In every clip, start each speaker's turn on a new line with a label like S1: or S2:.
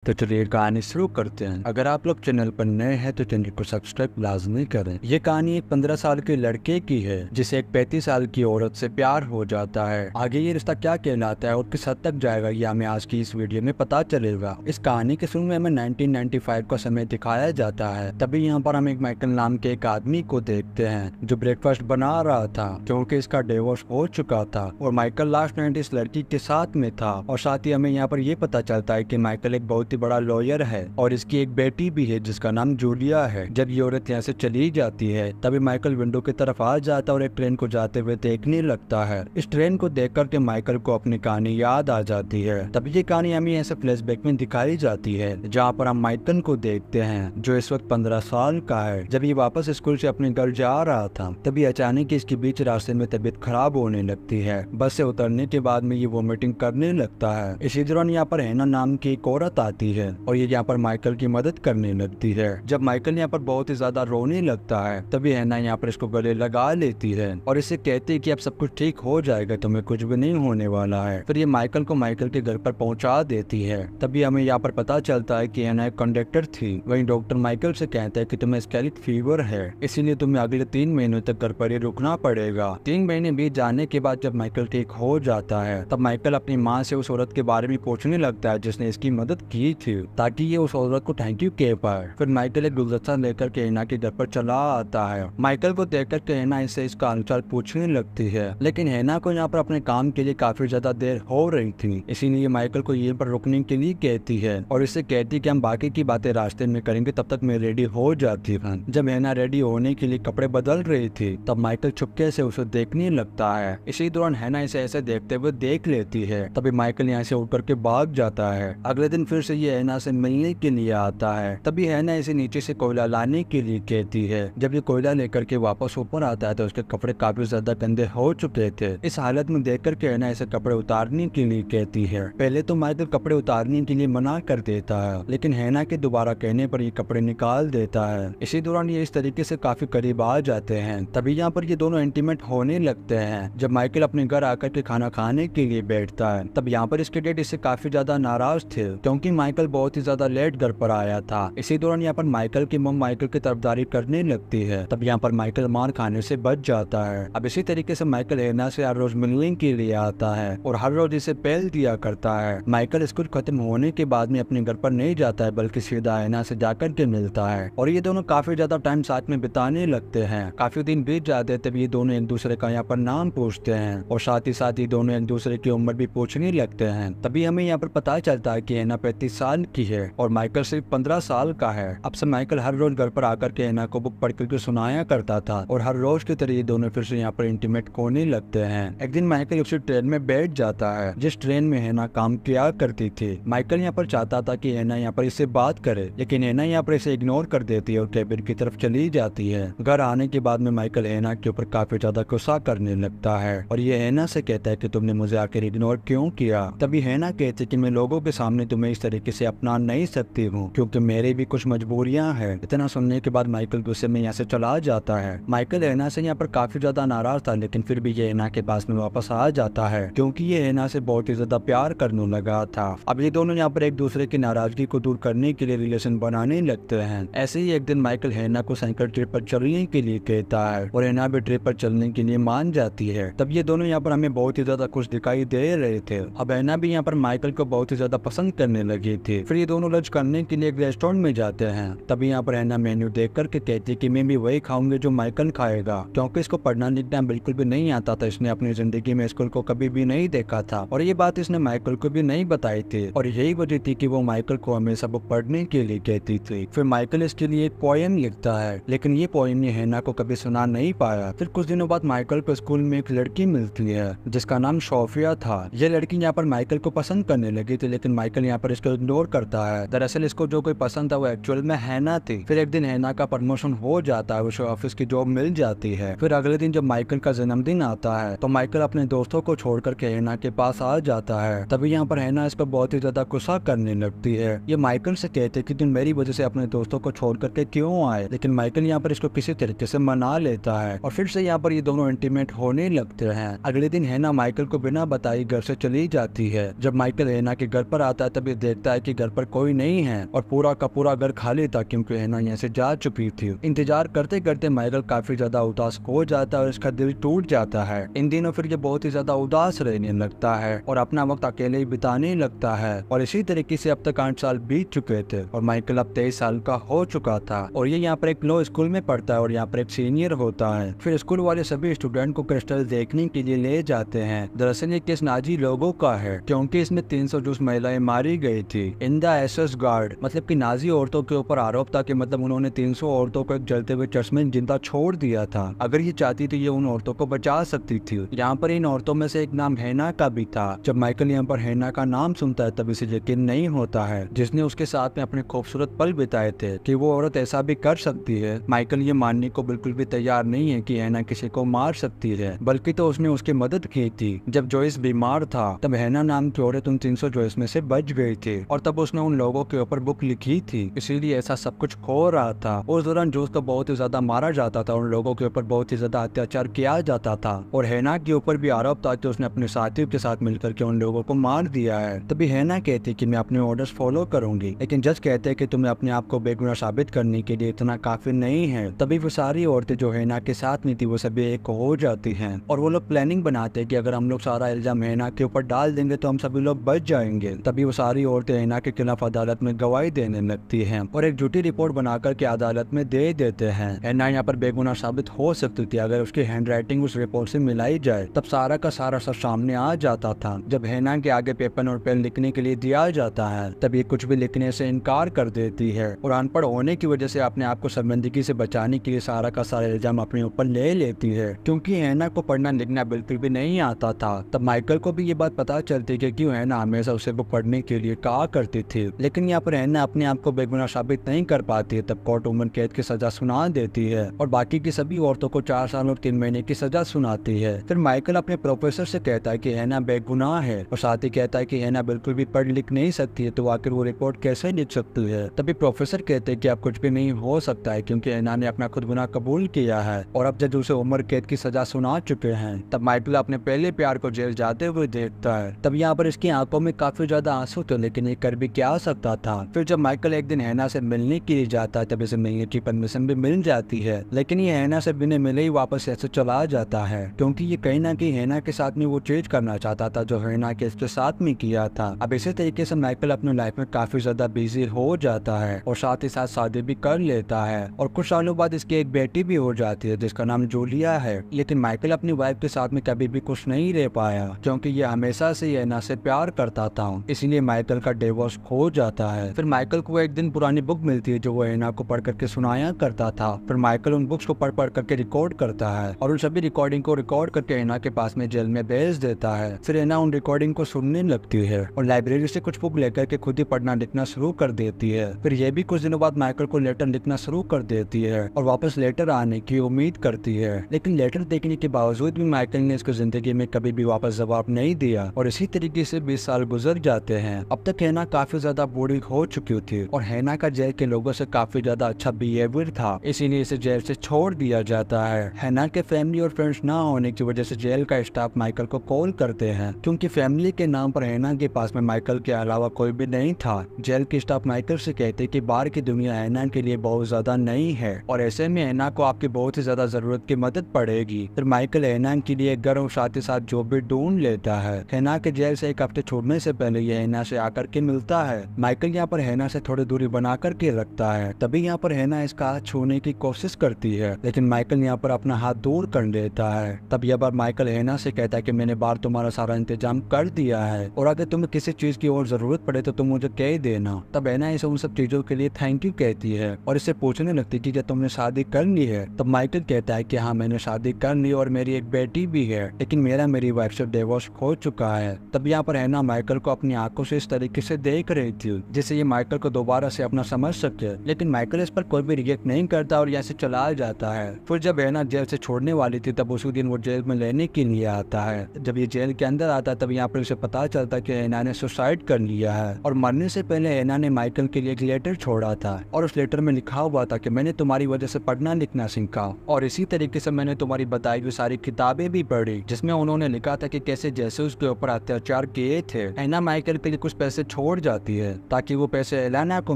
S1: तो चलिए कहानी शुरू करते हैं। अगर आप लोग चैनल पर नए हैं तो चैनल को सब्सक्राइब लाजमी करें। ये कहानी एक 15 साल के लड़के की है जिसे एक 35 साल की औरत से प्यार हो जाता है। आगे ये रिश्ता क्या कहलाता है और किस हद तक जाएगा ये हमें आज की इस वीडियो में पता चलेगा। इस कहानी के शुरू में हमें 1995 का समय दिखाया जाता है। तभी यहाँ पर हम एक माइकल नाम के एक आदमी को देखते हैं जो ब्रेकफास्ट बना रहा था क्योंकि इसका डिवोर्स हो चुका था और माइकल लास्ट नाइट इस लड़की के साथ में था। और साथ ही हमें यहाँ पर ये पता चलता है कि माइकल एक बहुत ही बड़ा लॉयर है और इसकी एक बेटी भी है जिसका नाम जूलिया है। जब ये औरत यहाँ से चली जाती है तभी माइकल विंडो की तरफ आ जाता है और एक ट्रेन को जाते हुए देखने लगता है। इस ट्रेन को देख करके माइकल को अपनी कहानी याद आ जाती है। तभी ये कहानी हमें ऐसे फ्लैशबैक में दिखाई जाती है जहाँ पर हम माइकल को देखते हैं जो इस वक्त 15 साल का है। जब ये वापस स्कूल से अपने घर जा रहा था तभी अचानक इसके बीच रास्ते में तबीयत खराब होने लगती है। बस से उतरने के बाद में ये वोमिटिंग करने लगता है। इसी दौरान यहाँ पर हैना नाम की एक औरत आती है और ये यहाँ पर माइकल की मदद करने लगती है। जब माइकल यहाँ पर बहुत ही ज्यादा रोने लगता है तभी हैना यहाँ पर इसको गले लगा लेती है और इसे कहती है कि अब सब कुछ ठीक हो जाएगा, तुम्हें कुछ भी नहीं होने वाला है। फिर ये माइकल को माइकल के घर पर पहुंचा देती है। तभी हमें यहाँ पर पता चलता है कि हैना एक कंडक्टर थी। वहीं डॉक्टर माइकल से कहता है कि तुम्हें स्केलिट फीवर है, इसीलिए तुम्हें अगले 3 महीनों तक घर पर ही रुकना पड़ेगा। 3 महीने बीत जाने के बाद जब माइकल ठीक हो जाता है तब माइकल अपनी माँ से उस औरत के बारे में पूछने लगता है जिसने इसकी मदद की थी ताकि ये उस औरत को थैंक यू कह पाए। फिर माइकल एक गुलदस्ता लेकर के हैना के घर पर चला आता है। माइकल को देखकर के हैना इससे इसका हालचाल पूछने लगती है, लेकिन हैना को यहाँ पर अपने काम के लिए काफी ज्यादा देर हो रही थी, इसीलिए माइकल को यहीं पर रुकने के लिए कहती है और इससे कहती है कि हम बाकी की बातें रास्ते में करेंगे, तब तक मैं रेडी हो जाती हूँ। जब हैना रेडी होने के लिए कपड़े बदल रही थी तब माइकल चुपके से उसे देखने लगता है। इसी दौरान हैना इसे ऐसे देखते हुए देख लेती है। तभी माइकल यहाँ से उठ करके भाग जाता है। अगले दिन फिर से ये हैना से मिलने के लिए आता है। तभी हैना इसे नीचे से कोयला लाने के लिए कहती है। जब ये कोयला लेकर के वापस ऊपर आता है तो उसके कपड़े काफी ज्यादा गंदे हो चुके थे। इस हालत में देख करके हैना इसे कपड़े उतारने के लिए कहती है। पहले तो माइकल कपड़े उतारने के लिए मना कर देता है, लेकिन हैना के दोबारा कहने पर ये कपड़े निकाल देता है। इसी दौरान ये इस तरीके से काफी करीब आ जाते हैं। तभी यहाँ पर ये दोनों इंटीमेट होने लगते हैं। जब माइकल अपने घर आकर के खाना खाने के लिए बैठता है तब यहाँ पर इसके डैड इससे काफी ज्यादा नाराज थे क्योंकि माइकल बहुत ही ज्यादा लेट घर पर आया था। इसी दौरान यहाँ पर माइकल की मम माइकल की तरफदारी करने लगती है। तब यहाँ पर माइकल मार खाने से बच जाता है। अब इसी तरीके से माइकल हैना से हर रोज मिलने के लिए आता है और हर रोज इसे पहल दिया करता है। माइकल स्कूल खत्म होने के बाद में अपने घर पर नहीं जाता है बल्कि सीधा हैना से जाकर के मिलता है और ये दोनों काफी ज्यादा टाइम साथ में बिताने लगते हैं। काफी दिन बीत जाते हैं तब ये दोनों एक दूसरे का यहाँ पर नाम पूछते हैं और साथ ही दोनों एक दूसरे की उम्र भी पूछने लगते हैं। तभी हमें यहाँ पर पता चलता है कि हैना 35 साल की है और माइकल सिर्फ 15 साल का है। अब से माइकल हर रोज घर पर आकर के हैना को बुक पढ़ करके सुनाया करता था और हर रोज की तरह ये दोनों फिर से यहाँ पर इंटीमेट होने लगते हैं। एक दिन माइकल उसी ट्रेन में बैठ जाता है जिस ट्रेन में हैना काम किया करती थी। माइकल यहाँ पर चाहता था कि हैना यहाँ पर इससे बात करे, लेकिन हैना यहाँ पर इसे इग्नोर कर देती है और कैबिन की तरफ चली जाती है। घर आने के बाद में माइकल हैना के ऊपर काफी ज्यादा गुस्सा करने लगता है और ये हैना से कहता है कि तुमने मुझे आखिर इग्नोर क्यों किया। तभी हैना कहती है कि मैं लोगों के सामने तुम्हें इस तरीके से अपना नहीं सकती हूँ क्योंकि मेरी भी कुछ मजबूरियां हैं। इतना सुनने के बाद माइकल गुस्से में यहाँ से चला जाता है। माइकल हैना से यहाँ पर काफी ज्यादा नाराज था, लेकिन फिर भी ये हैना के पास में वापस आ जाता है क्योंकि ये हैना से बहुत ही ज्यादा प्यार करने लगा था। अब ये दोनों यहाँ पर एक दूसरे की नाराजगी को दूर करने के लिए रिलेशन बनाने लगते हैं। ऐसे ही एक दिन माइकल हैना को साइकिल ट्रिप पर चलने के लिए कहता है और हैना भी ट्रिप पर चलने के लिए मान जाती है। तब ये दोनों यहाँ पर हमें बहुत ही ज्यादा खुश दिखाई दे रहे थे। अब हैना भी यहाँ पर माइकल को बहुत ही ज्यादा पसंद करने लगी थी। फिर ये दोनों लंच करने के लिए एक रेस्टोरेंट में जाते हैं। तभी यहाँ पर हैना मेन्यू देख करके कहती है कि मैं भी वही खाऊंगी जो माइकल खाएगा क्योंकि इसको पढ़ना लिखना बिल्कुल भी नहीं आता था। इसने अपनी जिंदगी में स्कूल को कभी भी नहीं देखा था और ये बात इसने माइकल को भी नहीं बताई थी और यही वजह थी कि वो माइकल को हमेशा बुक पढ़ने के लिए कहती थी। फिर माइकल इसके लिए एक पोएम लिखता है, लेकिन ये पोएम ये हैना को कभी सुना नहीं पाया। फिर कुछ दिनों बाद माइकल को स्कूल में एक लड़की मिलती है जिसका नाम सोफिया था। ये लड़की यहाँ पर माइकल को पसंद करने लगी थी, लेकिन माइकल यहाँ पर इसको इग्नोर करता है। दरअसल इसको जो कोई पसंद था वो एक्चुअल में हैना थी। फिर एक दिन हैना का प्रमोशन हो जाता है, उसे ऑफिस की जॉब मिल जाती है। फिर अगले दिन जब माइकल का जन्मदिन आता है तो माइकल अपने दोस्तों को छोड़ करके हैना के पास आ जाता है। तभी यहाँ पर हैना इस पर बहुत ही ज्यादा गुस्सा करने लगती है। ये माइकल से कहते कि तुम मेरी वजह से अपने दोस्तों को छोड़ करके क्यों आए, लेकिन माइकल यहाँ पर इसको किसी तरीके से मना लेता है और फिर से यहाँ पर ये दोनों इंटीमेट होने लगते हैं। अगले दिन हैना माइकल को बिना बताई घर से चली जाती है। जब माइकल हैना के घर पर आता है तब ये देखता देखता है कि घर पर कोई नहीं है और पूरा का पूरा घर खाली था क्योंकि हैना यहाँ से जा चुकी थी। इंतजार करते करते माइकल काफी ज्यादा उदास हो जाता है और इसका दिल टूट जाता है। इन दिनों फिर ये बहुत ही ज्यादा उदास रहने लगता है और अपना वक्त अकेले ही बिताने लगता है। और इसी तरीके से अब तक 8 साल बीत चुके थे और माइकल अब 23 साल का हो चुका था और ये यहाँ पर एक लो स्कूल में पढ़ता है और यहाँ पर एक सीनियर होता है। फिर स्कूल वाले सभी स्टूडेंट को क्रिस्टल देखने के लिए ले जाते हैं। दरअसल ये केस नाजी लोगों का है क्योंकि इसमें 300 महिलाएं मारी गई थी इन द एसएस गार्ड। मतलब कि नाजी औरतों के ऊपर आरोप था कि मतलब उन्होंने 300 औरतों को एक जलते हुए चर्च में जिंदा छोड़ दिया था। अगर ये चाहती तो ये उन औरतों को बचा सकती थी। यहाँ पर इन औरतों में से एक नाम हैना का भी था। जब माइकल यहाँ पर हैना का नाम सुनता है तब इसे यकीन नहीं होता है जिसने उसके साथ में अपने खूबसूरत पल बिताए थे कि वो औरत ऐसा भी कर सकती है। माइकल ये मानने को बिल्कुल भी तैयार नहीं है कि हैना किसी को मार सकती है, बल्कि तो उसने उसकी मदद की थी। जब जोइस बीमार था तब हैना नाम की औरत उन 300 जोइस में से बच गई थी और तब उसने उन लोगों के ऊपर बुक लिखी थी, इसीलिए ऐसा सब कुछ हो रहा था। उस दौरान जोइस को बहुत ही ज्यादा मारा जाता था, उन लोगों के ऊपर बहुत ही ज्यादा अत्याचार किया जाता था और हैना के ऊपर भी आरोप था कि उसने अपने साथियों के साथ मिलकर के उन लोगों को मार दिया है। तभी हैना कहती कि मैं अपने ऑर्डर्स फॉलो करूंगी, लेकिन जज कहते हैं कि तुम्हें अपने आप को बेगुनाह साबित करने के लिए इतना काफी नहीं है। तभी वो सारी औरतें जो हैना के साथ में थी वो सभी एक हो जाती हैं और वो लोग प्लानिंग बनाते हैं कि अगर हम लोग सारा इल्जाम हैना के ऊपर डाल देंगे तो हम सभी लोग बच जाएंगे। तभी वो सारी औरतें हैना के खिलाफ अदालत में गवाही देने लगती हैं और एक झूठी रिपोर्ट बनाकर के अदालत में दे देते हैं। हैना यहाँ पर बेगुनाह साबित हो सकती थी अगर उसकी हैंडराइटिंग उस रिपोर्ट से मिलाई जाए। तब सारा का सारा सब सामने आ जाता था। जब हैना के आगे पेपर और पेन लिखने के लिए दिया जाता है तब ये कुछ भी लिखने से इनकार कर देती है और अनपढ़ होने की वजह से अपने आप को शर्मिंदगी से बचाने के लिए सारा का सारा इल्जाम अपने ऊपर ले लेती है। क्योंकि हैना को पढ़ना लिखना बिल्कुल भी नहीं आता था तब माइकल को भी ये बात पता चलती कि क्यों हैना हमेशा उसे वो पढ़ने के लिए कहा करती थी। लेकिन यहाँ पर हैना अपने आप को बेगुनाह साबित नहीं कर पाती है। तब कोर्ट उम्र कैद की सजा सुना देती है और बाकी की सभी औरतों को 4 साल और 3 महीने की सजा सुनाती है। फिर माइकल अपने प्रोफेसर से कहता है कि हैना बेगुनाह है और साथ ही कहता है कि हैना बिल्कुल भी पढ़ लिख नहीं सकती है, तो आखिर वो रिपोर्ट कैसे लिख सकती है। तभी प्रोफेसर कहते हैं कि अब कुछ भी नहीं हो सकता है क्योंकि हैना ने अपना खुद गुनाह कबूल किया है और अब जज उसे उम्र कैद की सजा सुना चुके हैं। तब माइकल अपने पहले प्यार को जेल जाते हुए देखता है। तब यहाँ पर इसकी आंखों में काफी ज्यादा आंसू थे, लेकिन ये कर भी क्या सकता था। फिर जब माइकल एक दिन हैना से मिलने के लिए जाता है तब इसे मिलने की परमिशन भी मिल जाती है, लेकिन ये हैना से बिना मिले ही वापस ऐसे चला जाता है क्योंकि ये कहीं ना कहीं हैना के साथ में वो चीज करना चाहता था जो हैना के इसके साथ में किया था। अब इसी तरीके से माइकल अपने लाइफ में काफी ज्यादा बिजी हो जाता है और साथ ही साथ शादी भी कर लेता है और कुछ सालों बाद इसकी एक बेटी भी हो जाती है जिसका नाम जूलिया है। लेकिन माइकल अपनी वाइफ के साथ में कभी भी कुछ नहीं रह पाया क्योंकि ये हमेशा से हैना से प्यार करता था, इसलिए माइकल का डिवोर्स हो जाता है। फिर माइकल को एक दिन पुरानी बुक मिलती है जो वो हैना को पढ़ करके सुनाया करता था। फिर माइकल उन बुक्स को पढ़ करके रिकॉर्ड करता है और उन सभी रिकॉर्डिंग को रिकॉर्ड करके हैना के पास में जेल में भेज देता है। फिर हैना उन रिकॉर्डिंग को सुनने लगती है और लाइब्रेरी से कुछ बुक लेकर के खुद ही पढ़ना लिखना शुरू कर देती है। फिर ये भी कुछ दिनों बाद माइकल को लेटर लिखना शुरू कर देती है और वापस लेटर आने की उम्मीद करती है, लेकिन लेटर देखने के बावजूद भी माइकल ने इसको जिंदगी में कभी भी वापस जवाब नहीं दिया और इसी तरीके से 20 साल गुजर जाते हैं। अब तक हैना काफी ज्यादा बूढ़ी हो चुकी थी और हैना का जेल के लोगों से काफी ज्यादा अच्छा बिहेवियर था, इसीलिए इसे जेल से छोड़ दिया जाता है। हैना के फैमिली और फ्रेंड्स ना होने की वजह से जेल का स्टाफ माइकल को कॉल करते हैं क्योंकि फैमिली के नाम पर हैना के पास में माइकल के अलावा कोई भी नहीं था। जेल के स्टाफ माइकल से कहते कि बाहर की दुनिया हैना के लिए बहुत ज्यादा नहीं है और ऐसे में हैना को आपकी बहुत ही ज्यादा जरूरत की मदद पड़ेगी। फिर माइकल हैना के लिए घर और साथ ही साथ जॉब भी ढूंढ लेता है। हैना के जेल से एक हफ्ते छोड़ने से पहले ये हैना से आकर के मिलता है। माइकल यहाँ पर हैना से थोड़ी दूरी बना करके रखता है। तभी यहाँ पर हैना इसका हाथ छूने की कोशिश करती है, लेकिन माइकल यहाँ पर अपना हाथ दूर कर देता है। तब यह बार माइकल हैना से कहता है कि मैंने बाहर तुम्हारा सारा इंतजाम कर दिया है और अगर तुम्हें किसी चीज की और जरूरत पड़े तो तुम मुझे कह देना। तब हैना इसे उन सब चीजों के लिए थैंक यू कहती है और इसे पूछने लगती है कि क्या तुमने शादी कर ली है। तब माइकल कहता है कि हाँ मैंने शादी कर ली और मेरी एक बेटी भी है, लेकिन मेरी वाइफ से डिवोर्स हो चुका है। तब यहाँ पर हैना माइकल को अपनी आंखों से इस तरीके से देख रही थी जिससे ये माइकल को दोबारा से अपना समझ सके, लेकिन माइकल इस पर कोई भी रिएक्ट नहीं करता और यहाँ से चला जाता है। फिर जब हैना जेल से छोड़ने वाली थी तब उसी दिन वो जेल में लेने के लिए आता है। जब ये जेल के अंदर आता है तब यहाँ पर उसे पता चलता है कि हैना ने सुसाइड कर लिया है और मरने से पहले हैना ने माइकल के लिए एक लेटर छोड़ा था और उस लेटर में लिखा हुआ था कि मैंने तुम्हारी वजह से पढ़ना लिखना सीखा और इसी तरीके से मैंने तुम्हारी बताई हुई सारी किताबें भी पढ़ी, जिसमें उन्होंने लिखा था कि कैसे जैसे उसके ऊपर अत्याचार किए थे। हैना माइकल के लिए कुछ पैसे छोड़ जाती है ताकि वो पैसे एलाना को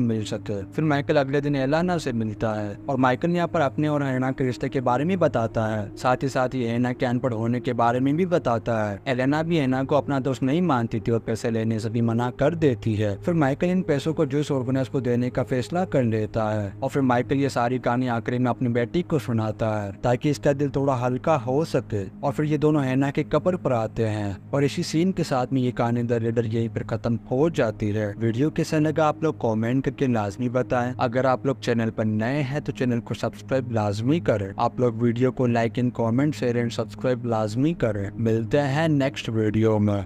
S1: मिल सके। फिर माइकल अगले दिन एलाना से मिलता है और माइकल यहाँ पर अपने और एलेना के रिश्ते के बारे में बताता है, साथ ही एलेना के अनपढ़ होने के बारे में भी बताता है। एलेना भी एलेना को अपना दोस्त नहीं मानती थी और पैसे लेने से भी मना कर देती है। फिर माइकल इन पैसों को जूस ऑर्गेनाइज को देने का फैसला कर लेता है और फिर माइकल ये सारी कहानी आखिरी में अपनी बेटी को सुनाता है ताकि इसका दिल थोड़ा हल्का हो सके। और फिर ये दोनों एलेना के कब्र पर आते हैं और इसी सीन के साथ में ये कहानी द रीडर यहीं पर खत्म हो जाती है। वीडियो कैसा लगा आप लोग कमेंट करके लाजमी बताएं। अगर आप लोग चैनल पर नए हैं तो चैनल को सब्सक्राइब लाजमी करें। आप लोग वीडियो को like and comment share and subscribe लाजमी करें। मिलते हैं नेक्स्ट वीडियो में।